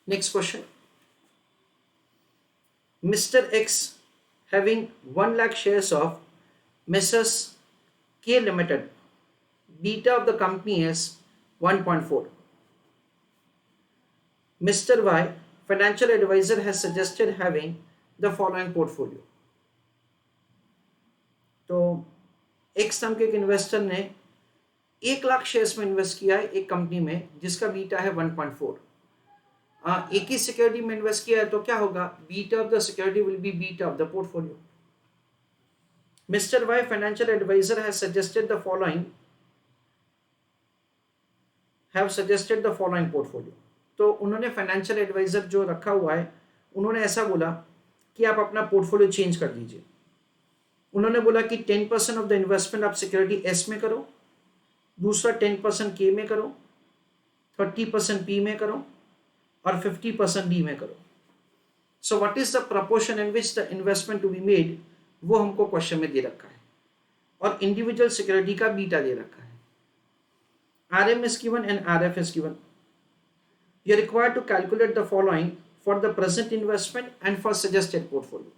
Next question. Mr. X having 1 lakh shares of Messrs. K Limited. Beta of the company is 1.4. Mr. Y, financial advisor, has suggested having the following portfolio. तो x नाम के एक investor ने 1 lakh shares में invest किया है एक company में जिसका बीटा है 1.4. एक ही सिक्योरिटी में इन्वेस्ट किया है तो क्या होगा? Beta of the security will be beta of the portfolio. Mister Y financial advisor has suggested the following portfolio. तो उन्होंने फाइनेंशियल एडवाइजर जो रखा हुआ है उन्होंने ऐसा बोला कि आप अपना पोर्टफोलियो चेंज कर दीजिए. उन्होंने बोला कि 10% ऑफ द इन्वेस्टमेंट आप सिक्योरिटी एस में करो, दूसरा 10% के में करो, 30% पी में करो और 50% डी में करो. So what is the proportion in which the investment to be made, वो हमको क्वेश्चन में दे रखा है और इंडिविजुअल सिक्योरिटी का बीटा दे रखा है. R M is given and R F is given. You are required to calculate the following for the present investment and for suggested portfolio.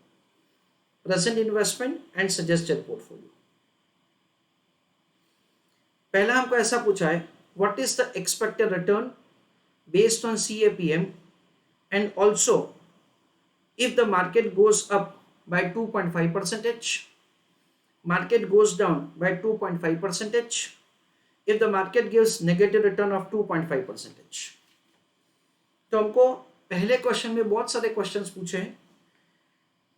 Present investment and suggested portfolio. पहला हमको ऐसा पूछा है, what is the expected return based on CAPM, and also if the market goes up by 2.5%, market goes down by 2.5%, if the market gives negative return of 2.5%. तो हमको पहले question में बहुत सारे क्वेश्चंस पूछे हैं.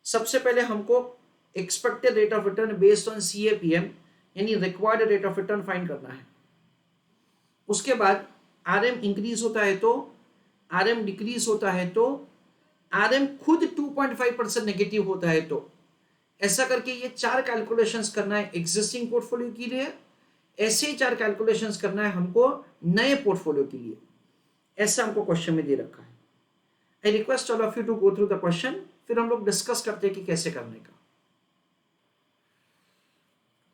सबसे पहले हमको expected rate of return based on CAPM यानी required rate of return find करना है. उसके बाद RM इंक्रीज होता है तो, RM डिक्रीज होता है तो, RM खुद 2.5% नेगेटिव होता है तो, ऐसा करके ये 4 कैलकुलेशंस करना है एग्जिस्टिंग पोर्टफोलियो के लिए. ऐसे ही 4 कैलकुलेशंस करना है हमको नए पोर्टफोलियो के लिए. ऐसा हमको क्वेश्चन में दे रखा है. I request all of you to go through the question, फिर हम लोग डिस्कस करते हैं कि कैसे करने का.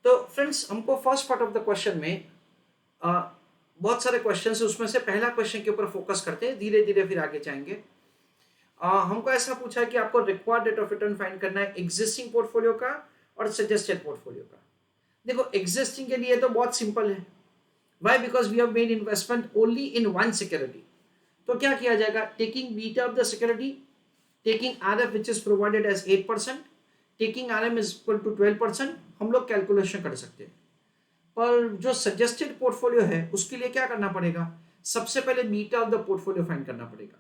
तो फ्रेंड्स, हमको first part of the question में बहुत सारे क्वेश्चन है, उसमें से पहला क्वेश्चन के ऊपर फोकस करते हैं, धीरे धीरे फिर आगे जाएंगे. हमको ऐसा पूछा है कि आपको required rate of return find करना है एग्जिस्टिंग पोर्टफोलियो का और सजेस्टेड पोर्टफोलियो का. देखो, एग्जिस्टिंग के लिए तो बहुत सिंपल है. Why? Because we have made investment only in one security. तो क्या किया जाएगा? Taking beta of the security, taking RF which is provided as 8%, taking RM is equal to 12%, हम लोग कैलकुलेशन कर सकते हैं. पर जो सजेस्टेड पोर्टफोलियो है उसके लिए क्या करना पड़ेगा? सबसे पहले beta of the portfolio find करना पड़ेगा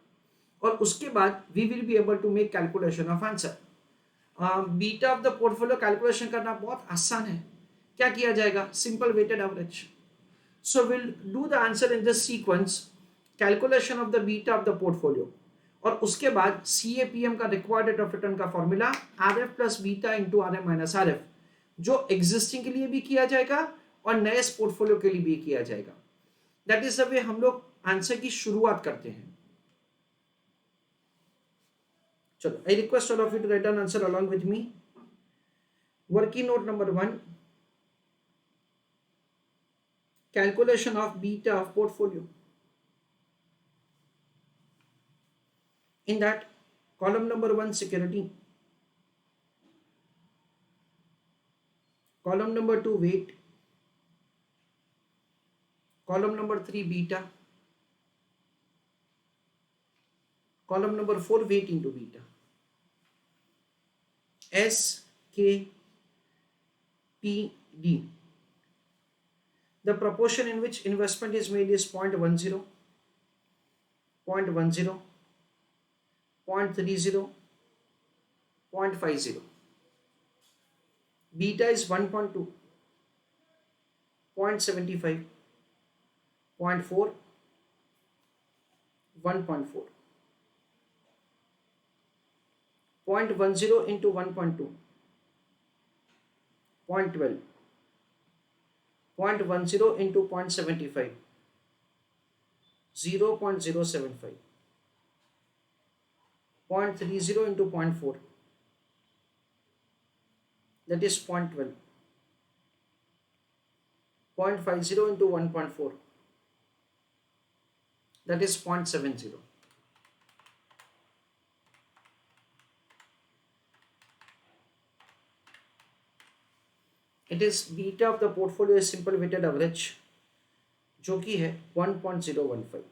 और उसके बाद we will be able to make calculation of answer. Beta of the portfolio calculation करना बहुत आसान है. क्या किया जाएगा? Simple weighted average. So will do the answer in this sequence, calculation of the beta of the portfolio और उसके बाद CAPM का रिक्वायर्ड रेट ऑफ रिटर्न का formula RF plus beta into RM minus RF, जो existing के लिए भी किया जाएगा और नए पोर्टफोलियो के लिए भी किया जाएगा. दैट इज द वे हम लोग आंसर की शुरुआत करते हैं. चलो, I request all of you to write down answer along with me. Working note number 1, calculation of beta of portfolio. In that, column number 1 security, column number 2 weight, column number 3 beta, column number 4 weight into beta. S K P D. The proportion in which investment is made is 0.10, 0.10, 0.30, 0.50. Beta is 1.2, 0.75, 0.4, 1.4. 0.10 into 1.2, 0.12. 0.10 into 0.75, 0.075, 0.30 into 0.4, that is 0.12, 0.50 into 1.4, that is 0.70. It is beta of the portfolio simple weighted average जो कि है 1.015.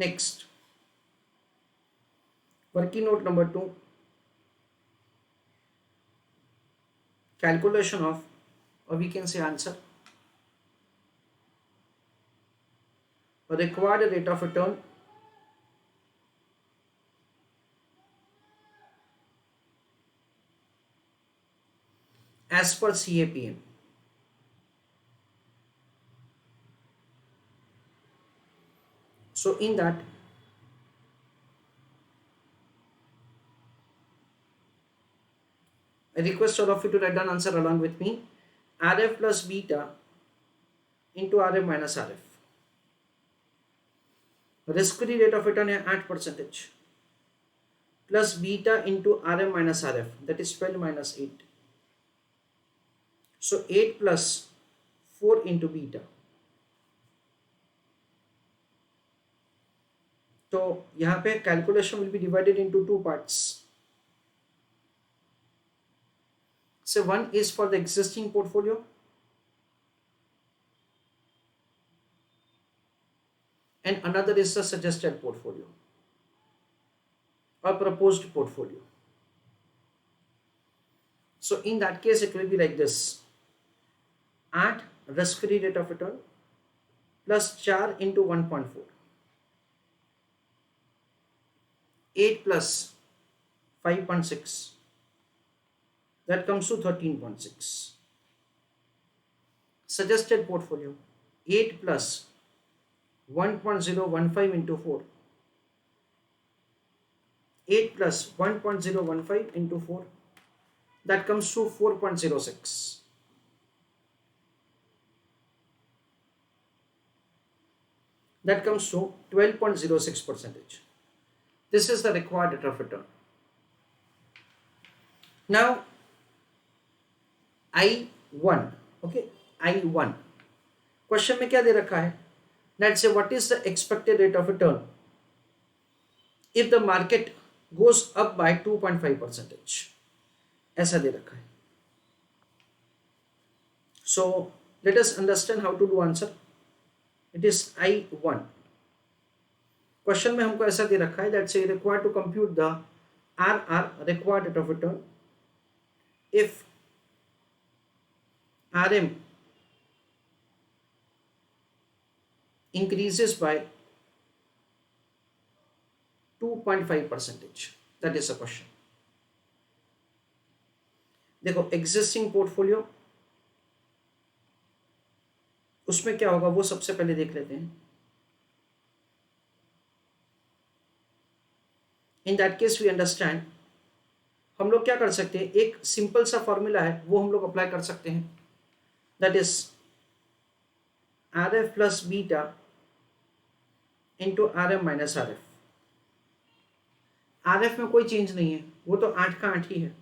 Next working note number 2, calculation of, or we can say answer, a required rate of return as per CAPM. So in that, I request all of you to write down answer along with me. RF plus beta into RF minus RF. Risk-free rate of return है 8% plus beta into RM minus RF, that is 12 minus 8. So 8 plus 4 into beta. तो यहाँ पे calculation will be divided into two parts. So one is for the existing portfolio and another is the suggested portfolio or proposed portfolio. So in that case it will be like this: 8 risk-free rate of return plus 4 into 1.4, 8 plus 5.6, that comes to 13.6. Suggested portfolio 8 plus 1.015 into 4, 8 plus 1.015 into 4, that comes to 4.06. That comes to 12.06%. This is the required rate of return. Now I1, okay, I1 question में क्या दे रखा है? Let's say what is the expected rate of return if the market goes up by 2.5%, ऐसा दे रखा है. So let us understand how to do answer. It is I1. Question में हमको ऐसा दे रखा है that say required to compute the RR, required rate of return, if RM increases by 2.5%. That is the question. देखो existing portfolio, उसमें क्या होगा वो सबसे पहले देख लेते हैं. In that case we understand, हम लोग क्या कर सकते हैं, एक सिंपल सा फॉर्मूला है वो हम लोग अप्लाई कर सकते हैं. That is RF plus beta into RM minus RF. RF में कोई चेंज नहीं है, वो तो 8 का 8 ही है.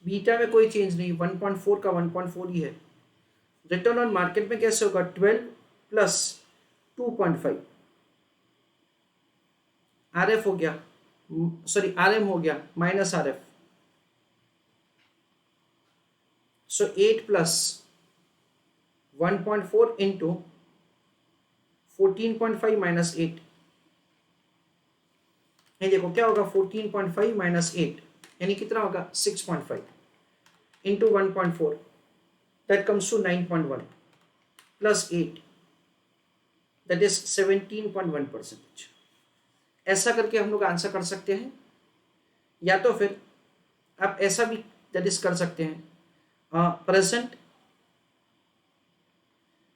बीटा में कोई चेंज नहीं, 1.4 का 1.4 ही है. रिटर्न ऑन मार्केट में कैसे होगा, 12 प्लस 2.5. RF हो गया, सॉरी RM हो गया माइनस RF. सो 8 प्लस 1.4 इंटू 14.5 माइनस 8. ये देखो क्या होगा, 14.5 माइनस 8 यानी कितना होगा, 6.5 into 1.4, that comes to 9.1 plus 8, that is 17.1%. ऐसा करके हम लोग आंसर कर सकते हैं, या तो फिर आप ऐसा भी दैट इज कर सकते हैं, present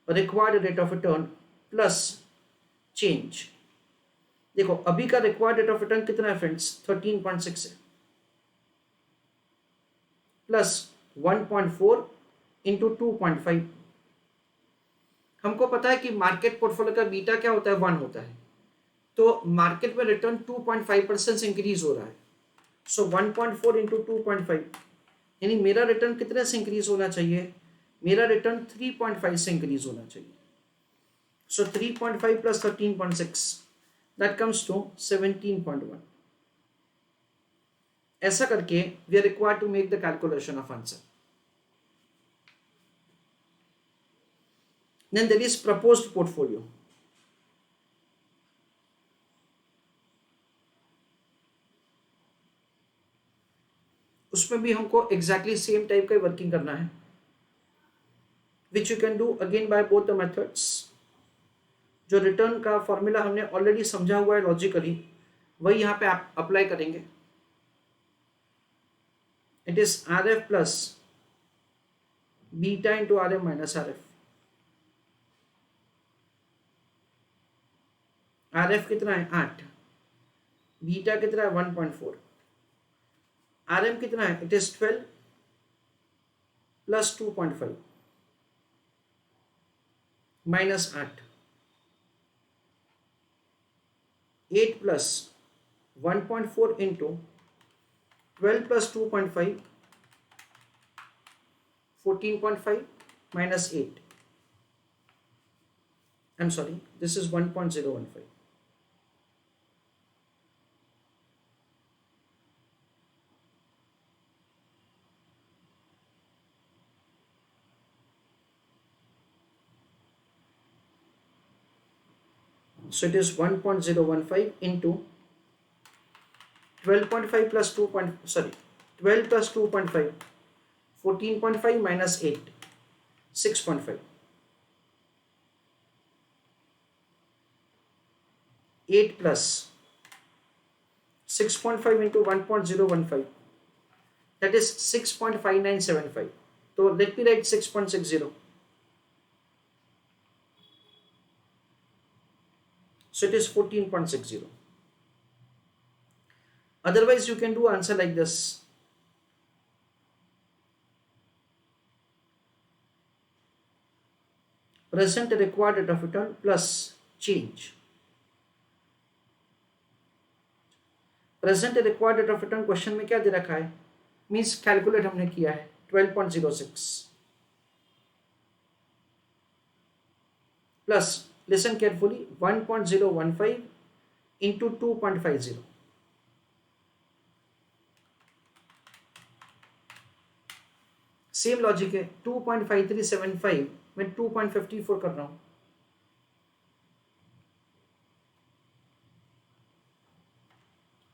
required rate of return plus change. देखो अभी का रिक्वायर्ड रेट ऑफ रिटर्न कितना है फ्रेंड्स, 13.6 है, प्लस 1.4 इंटू 2.5. हमको पता है कि मार्केट पोर्टफोलियो का बीटा क्या होता है, 1 होता है. तो मार्केट में रिटर्न 2.5% से इंक्रीज हो रहा है. सो 1.4 इंटू 2.5 यानी मेरा रिटर्न कितने से इंक्रीज होना चाहिए, मेरा रिटर्न 3.5 से इंक्रीज होना चाहिए. So 3.5 plus 13.6, that comes to 17.1. ऐसा करके we are required to make the calculation of answer. Then there is proposed portfolio. उसमें भी हमको एग्जैक्टली सेम टाइप का वर्किंग करना है, which you can do again by both the methods. जो return का फॉर्मूला हमने ऑलरेडी समझा हुआ है लॉजिकली, वही यहाँ पे आप अप्लाई करेंगे. It is R F plus beta into R M minus R F. R F कितना है 8, बीटा कितना है 1.4, आर एम कितना है it is 12 plus 2.5 minus 8, 8 plus 1.4 into 12 plus 2.5 14.5 minus 8. I'm sorry, this is 1.015. So it is 1.015 into 12.5 plus 12 plus 2.5, 14.5 minus 8, 6.5. 8 plus 6.5 into 1.015, that is 6.5975. So let me write 6.60. So it is 14.60. Otherwise you can do answer like this. Present required rate of return plus change. Present required rate of return question में क्या दे रखा है, means calculate हमने किया है 12.06 plus, listen carefully, 1.015 into 2.50. Same logic है, 2.5375 मैं 2.54 कर रहा हूं,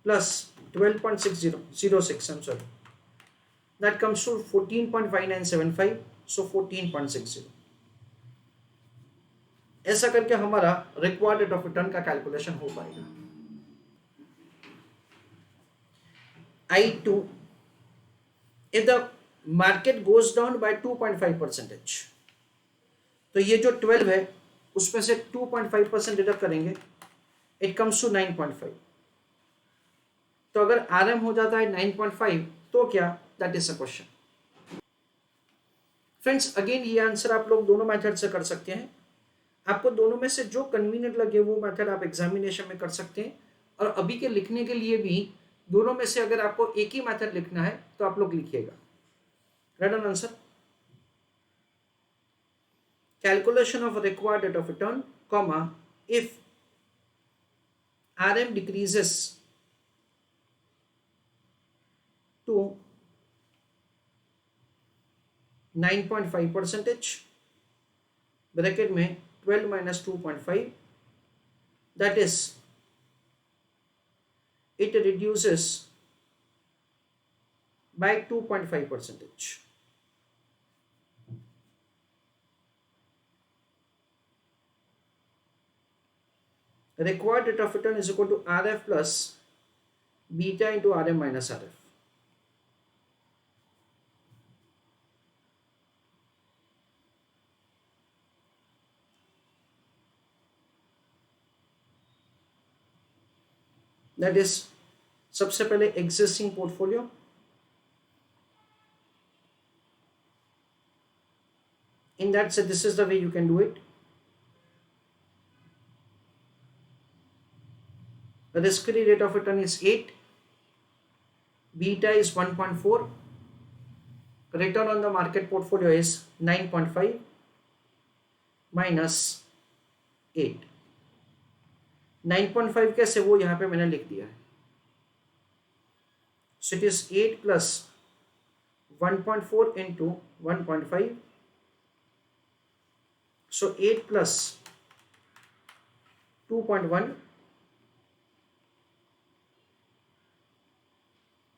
plus 12.606, I'm sorry, that comes to 14.5975, so 14.60. ऐसा करके हमारा रिक्वायर्ड रेट ऑफ रिटर्न का कैलकुलेशन हो पाएगा. I2, if the market goes down by 2.5%, तो ये जो 12 है उसमें से 2.5% डिडक्ट करेंगे, इट कम्स टू 9.5. तो अगर आरएम हो जाता है 9.5 तो क्या, that is a question. Friends again ये आंसर आप लोग दोनों मेथड से कर सकते हैं. आपको दोनों में से जो कन्वीनियंट लगे वो मेथड आप एग्जामिनेशन में कर सकते हैं. और अभी के लिखने के लिए भी दोनों में से अगर आपको एक ही मेथड लिखना है तो आप लोग लिखिएगा. Right on answer. Calculation of required rate of return, comma, if RM decreases to 9.5%, bracket में 12 minus 2.5, that is it reduces by 2.5%. Required rate of return is equal to RF plus beta into RM minus RF. That is सबसे पहले existing portfolio, in that so this is the way you can do it. The risk-free rate of return is 8, beta is 1.4, return on the market portfolio is 9.5 minus 8. 9.5 कैसे, वो यहाँ पे मैंने लिख दिया है. So it is 8 plus 1.4 into 1.5. So 8 plus 2.1,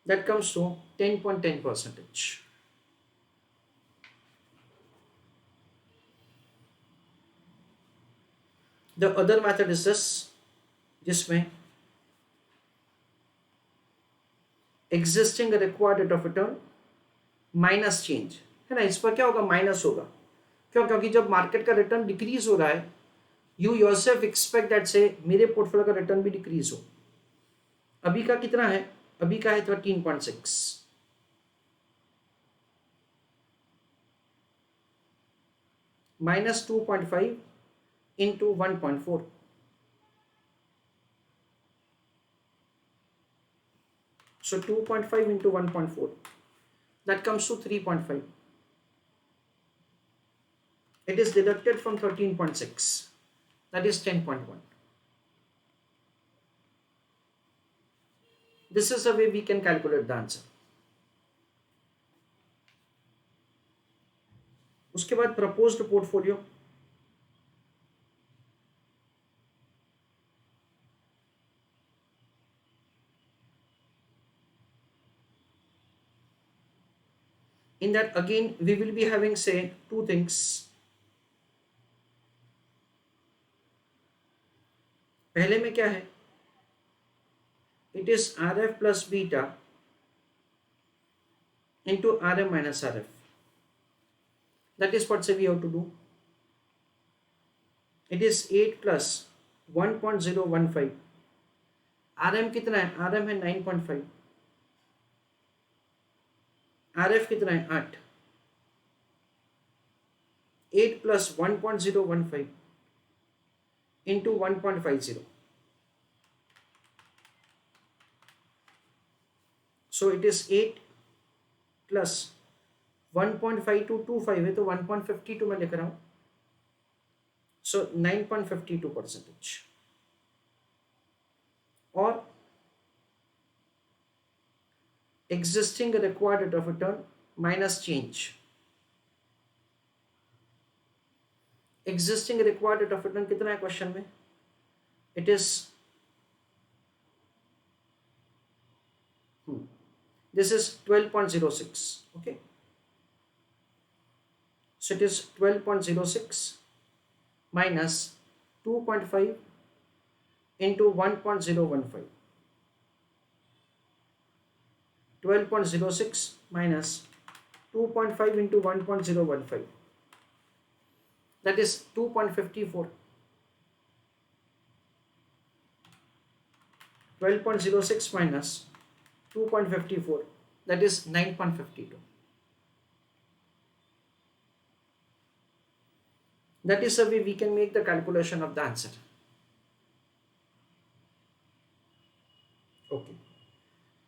that comes to 10.10%. The other method is this, जिसमें existing required rate of return minus change है ना, इस पर क्या होगा, माइनस होगा। क्यों? क्योंकि जब मार्केट का रिटर्न डिक्रीज हो रहा है, यू योरसेल्फ एक्सपेक्ट दैट से मेरे पोर्टफोलियो का रिटर्न भी डिक्रीज हो। अभी का कितना है? अभी का है 13.6, minus 2.5 into 1.4, so 2.5 into 1.4, that comes to 3.5. It is deducted from 13.6, that is 10.1. This is the way we can calculate the answer. उसके बाद proposed portfolio, in that again we will be having say two things. पहले में क्या है? It is RF plus beta into RM minus RF. That is what say we have to do. It is 8 plus 1.015. RM कितना है? RM है 9.5. RF कितना है? 8. 8 plus 1.015 into 1.50. So it is 8 plus 1.5225 है, तो 1.52 मैं लिख रहा हूँ, so 9.52%। और existing required rate of return minus change. Existing required rate of return कितना है क्वेश्चन में? It is this is 12.06. okay, so it is 12.06 minus 2.5 into 1.015. 12.06 minus 2.5 into 1.015, that is 2.54. 12.06 minus 2.54, that is 9.52. That is the way we can make the calculation of the answer. Okay,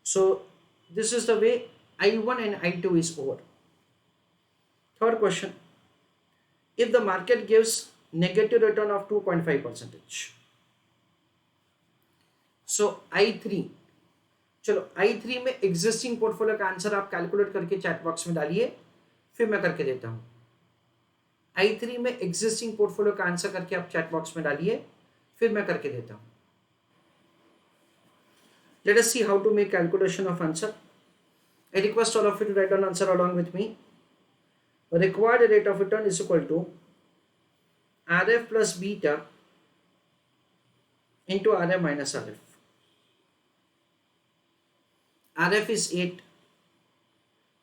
so this is the way I1 and I2 is over. Third question, if the market gives negative return of 2.5%, so I3, चलो I3 में existing portfolio का answer आप calculate करके chat box में डालिए, फिर मैं करके देता हूं। I3 में एग्जिस्टिंग पोर्टफोलियो का आंसर करके आप चैट बॉक्स में डालिए, फिर मैं करके देता हूं। Let us see how to make calculation of answer. I request all of you to write down answer along with me. Required rate of return is equal to RF plus beta into RM minus RF. RF is 8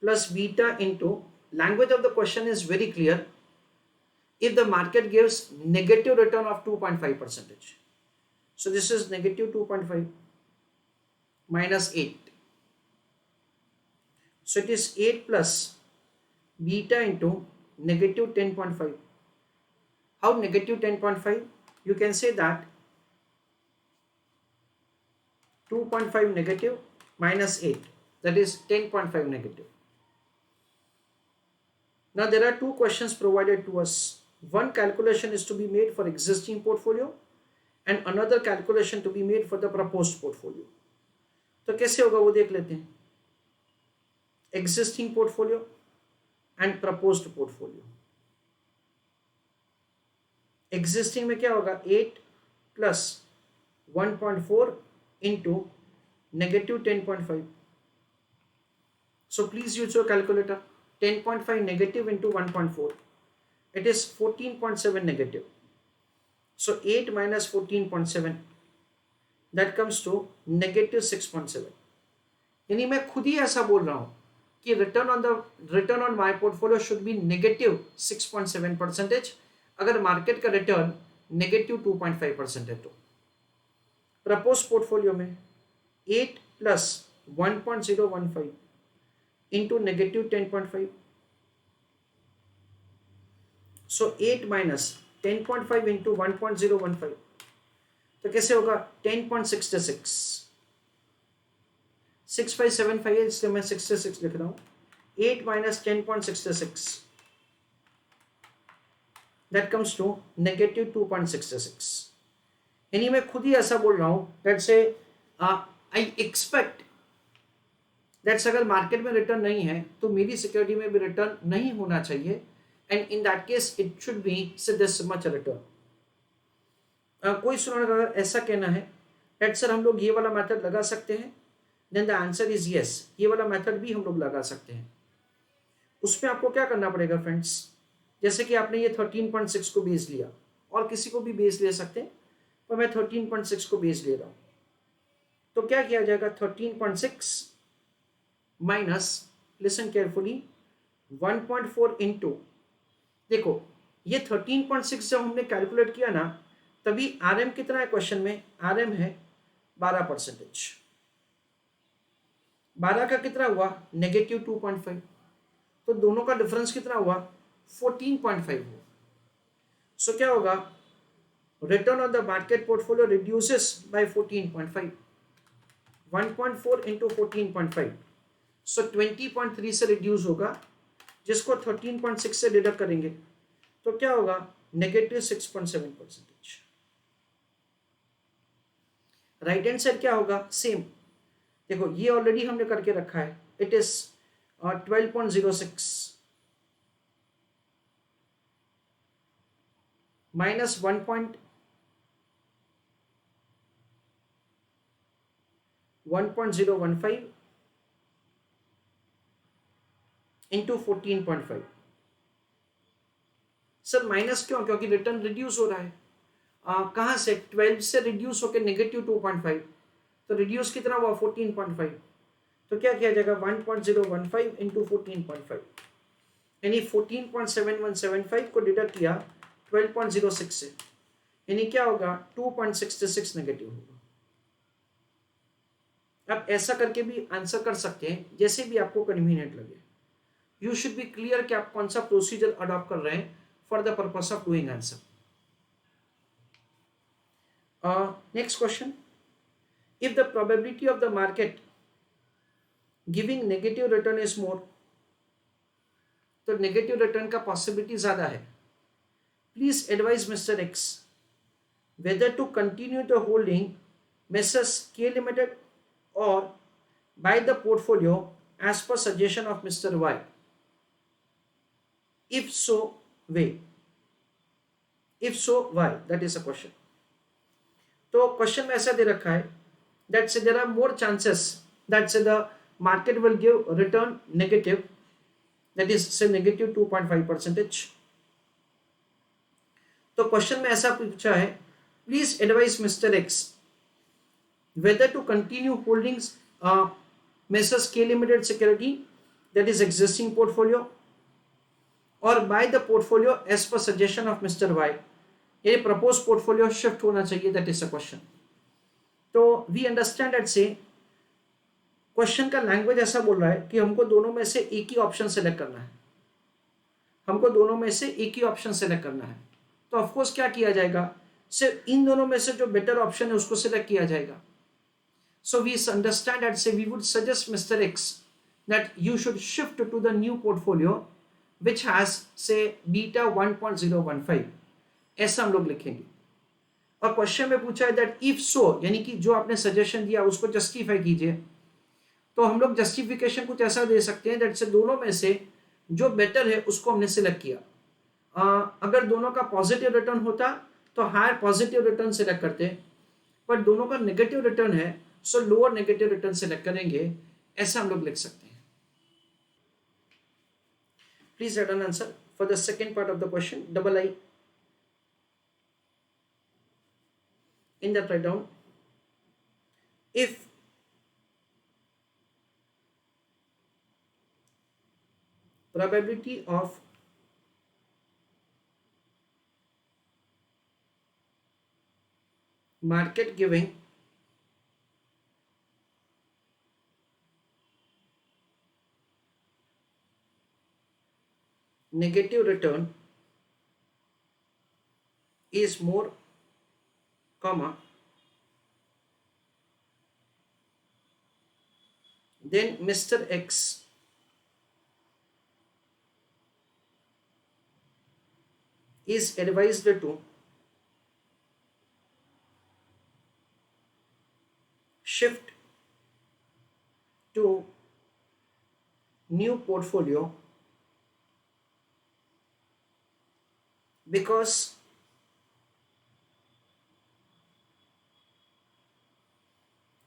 plus beta into, language of the question is very clear, if the market gives negative return of 2.5%. So this is negative 2.5 minus 8. So it is 8 plus beta into negative 10.5. How negative 10.5? You can say that 2.5 negative minus 8, that is 10.5 negative. Now there are two questions provided to us. One calculation is to be made for existing portfolio and another calculation to be made for the proposed portfolio. तो कैसे होगा वो देख लेते हैं। existing portfolio and proposed portfolio. Existing में क्या होगा 8 plus 1.4 into negative 10.5. So please use your calculator. 10.5 negative into 1.4. It is 14.7 negative. So 8 minus 14.7. That comes to negative 6.7. यानी मैं खुद ही ऐसा बोल रहा हूं कि return on my portfolio should be negative 6.7% अगर मार्केट का रिटर्न नेगेटिव 2.5% है तो प्रपोज पोर्टफोलियो में 8 प्लस 1.015 इंटू नेगेटिव 10.5. सो 8 माइनस 10.5 इंटू 1.015 तो कैसे होगा 10.66. 6575 है इसलिए मैं 66 लिख रहा हूं. 8 minus 10.66 that comes to negative 2.66. यानी मैं खुद ही ऐसा बोल रहा हूं let's say I expect that's अगर मार्केट में रिटर्न नहीं है तो मेरी सिक्योरिटी में भी रिटर्न नहीं होना चाहिए and in that case it should be say this much return. कोई स्टूडेंट अगर ऐसा कहना है that सर हम लोग ये वाला मेथड लगा सकते हैं then the answer is yes. ये वाला मेथड भी हम लोग लगा सकते हैं. उसमें आपको क्या करना पड़ेगा फ्रेंड्स, जैसे कि आपने ये 13.6 को बेस लिया और किसी को भी बेस ले सकते हैं पर मैं 13.6 को बेस ले रहा हूं तो क्या किया जाएगा 13.6 माइनस लिसन केयरफुली 1.4 इंटू देखो ये 13.6 जब हमने कैलकुलेट किया ना तभी आरएम कितना है क्वेश्चन में, आरएम है 12%. 12 का कितना हुआ नेगेटिव 2.5 तो दोनों का डिफरेंस कितना हुआ 14.5 हुआ. सो क्या होगा return on the market portfolio reduces by 14.5. 1.4 into 14.5 so 20.3 से रिड्यूस होगा जिसको 13.6 से डिडक्ट करेंगे तो क्या होगा नेगेटिव 6.7%. राइट हैंड साइड क्या होगा सेम. देखो ये ऑलरेडी हमने करके रखा है it is 12.06 minus 1.15 into 14.5. Sir minus क्यों, क्योंकि रिटर्न रिड्यूस हो रहा है. कहां से 12 से रिड्यूस होकर नेगेटिव 2.5 तो रिड्यूस कितना हुआ 14.5 तो क्या किया जाएगा 1.015 इंटू 14.5 यानी 14.7175 को डिडक्ट किया 12.06 से यानी क्या होगा 2.66 नेगेटिव होगा. आप ऐसा करके भी आंसर कर सकते हैं जैसे भी आपको कन्वीनियंट लगे. यू शुड बी क्लियर कि आप कौन सा प्रोसीजर अडॉप्ट कर रहे हैं for the purpose of doing answer. Next question. If the probability of the market giving negative return is more, तो negative return का possibility ज़्यादा है. Please advise Mr. X whether to continue the holding Messrs. K Limited or buy the portfolio as per suggestion of Mr. Y. If so, why? If so, why? That is a question. तो question में ऐसा दे रखा है that say there are more chances that say the market will give return negative, that is say negative 2.5%. तो question में ऐसा पूछा है please advice mister x whether to continue holding Messrs. K Limited security that is existing portfolio or buy the portfolio as per suggestion of Mr. Y. ये propose portfolio shift होना चाहिए. That is a question. तो we understand at से question का language ऐसा बोल रहा है कि हमको दोनों में से एक ही ऑप्शन सेलेक्ट करना है. हमको दोनों में से एक ही ऑप्शन सेलेक्ट करना है तो ऑफकोर्स क्या किया जाएगा सिर्फ इन दोनों में से जो बेटर ऑप्शन है उसको सिलेक्ट किया जाएगा. So we understand at say we would suggest mister X that you should shift to the new portfolio which has say beta 1.015 ऐसा हम लोग लिखेंगे. और क्वेश्चन में पूछा है दैट इफ सो यानी कि जो आपने सजेशन दिया उसको जस्टिफाई कीजिए. तो हम लोग जस्टिफिकेशन कुछ ऐसा दे सकते हैं दैट से दोनों में से जो बेटर है उसको हमने सिलेक्ट किया। अगर दोनों का पॉजिटिव रिटर्न होता तो हायर पॉजिटिव रिटर्न सिलेक्ट करते, पर दोनों का नेगेटिव रिटर्न है सो लोअर नेगेटिव रिटर्न सिलेक्ट करेंगे, ऐसा हम लोग लिख सकते हैं। Please right an answer for the second part of the question, double I in that write down, if probability of market giving negative return is more, comma, then Mr. X is advised to shift to new portfolio because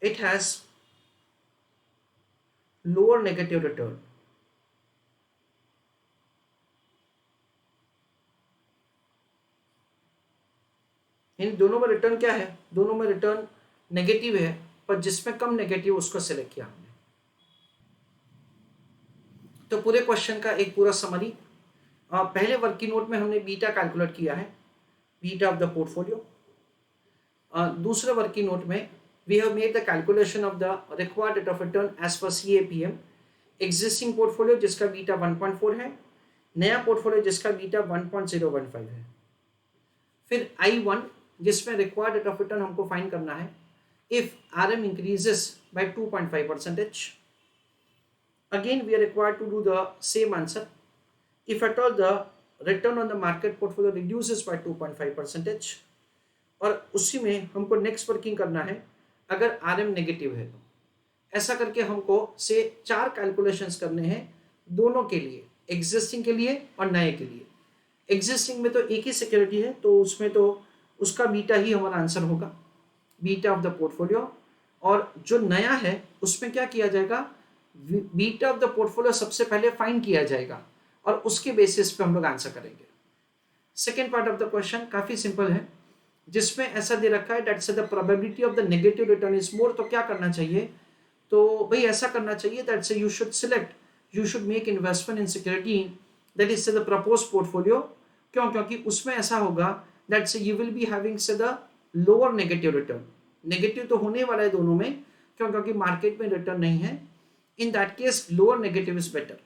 it has lower negative return. इन दोनों में return क्या है? दोनों में return negative है, पर जिसमें कम negative उसको सिलेक्ट किया हमने। तो पूरे क्वेश्चन का एक पूरा समरी, पहले वर्किंग नोट में हमने बीटा कैलकुलेट किया है, बीटा ऑफ द पोर्टफोलियो। दूसरे वर्किंग नोट में we have made the calculation of the required rate of return as per CAPM, existing portfolio जिसका बीटा 1.4 है, नया पोर्टफोलियो जिसका बीटा 1.015 है। फिर I1 जिसमें required rate of return हमको फाइंड करना है if RM increases by 2.5%. Again we are required to do the same answer if at all the return on the market portfolio reduces by 2.5%, और उसी में हमको नेक्स्ट वर्किंग करना है अगर RM नेगेटिव है तो। ऐसा करके हमको से 4 कैलकुलेशंस करने हैं दोनों के लिए, एग्जिस्टिंग के लिए और नए के लिए। एग्जिस्टिंग में तो एक ही सिक्योरिटी है तो उसमें तो उसका बीटा ही हमारा आंसर होगा, बीटा ऑफ द पोर्टफोलियो। और जो नया है उसमें क्या किया जाएगा, बीटा ऑफ द पोर्टफोलियो सबसे पहले फाइंड किया जाएगा और उसके बेसिस पे हम लोग आंसर करेंगे। Second part of the question काफी सिंपल है, जिसमें ऐसा दे रखा है दैट से the probability of the negative return is more. तो क्या करना चाहिए, तो भाई ऐसा करना चाहिए दैट से you should select, you should make investment in security that is से द प्रपोज पोर्टफोलियो। क्यों? क्योंकि उसमें ऐसा होगा दैट से यू विल बी हैविंग से the lower negative return. Negative तो होने वाला है दोनों में, क्यों? क्योंकि मार्केट में रिटर्न नहीं है। In that case lower negative is better.